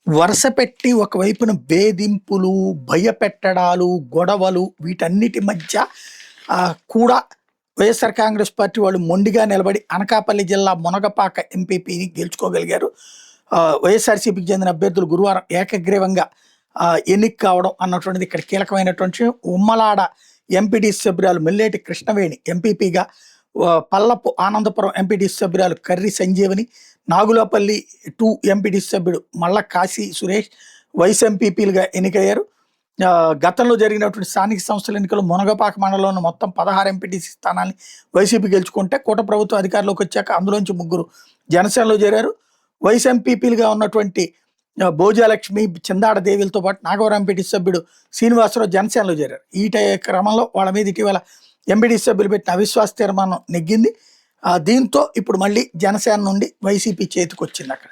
వరుస పెట్టి ఒకవైపున వేధింపులు, భయపెట్టడాలు, గొడవలు వీటన్నిటి మధ్య కూడా వైఎస్ఆర్ కాంగ్రెస్ పార్టీ వాళ్ళు మొండిగా నిలబడి అనకాపల్లి జిల్లా మునగపాక ఎంపీపీని గెలుచుకోగలిగారు. వైఎస్ఆర్‌సీపీకి చెందిన అభ్యర్థులు గురువారం ఏకగ్రీవంగా ఎన్నిక కావడం అన్నటువంటిది ఇక్కడ కీలకమైనటువంటి విషయం. ఉమ్మలాడ ఎంపీటీసీ సభ్యురాలు మెల్లేటి కృష్ణవేణి ఎంపీపీగా, పల్లపు ఆనందపురం ఎంపీటీసీ సభ్యురాలు కర్రి సంజీవని, నాగులపల్లి 2 ఎంపీటీసీ సభ్యుడు మల్ల కాశీ సురేష్ వైస్ ఎంపీపీలుగా ఎన్నికయ్యారు. గతంలో జరిగినటువంటి స్థానిక సంస్థల ఎన్నికల్లో మునగపాక మండలంలో మొత్తం 16 ఎంపీటీసీ స్థానాల్ని వైసీపీ గెలుచుకుంటే కూటమి ప్రభుత్వం అధికారంలోకి వచ్చాక అందులోంచి 3 జనసేనలో చేరారు. వైస్ ఎంపీపీలుగా ఉన్నటువంటి భోజాలక్ష్మి, చిందాడ దేవిలతో పాటు నాగవరం ఎంపీటీసీ సభ్యుడు శ్రీనివాసరావు జనసేనలో చేరారు. ఈ క్రమంలో వాళ్ళ మీద ఇటీవల ఎంపీటీసీ సభ్యులు పెట్టిన అవిశ్వాస తీర్మానం నెగ్గింది. దీంతో ఇప్పుడు మళ్ళీ జనసేన నుండి వైసీపీ చేతికి వచ్చింది అక్కడ.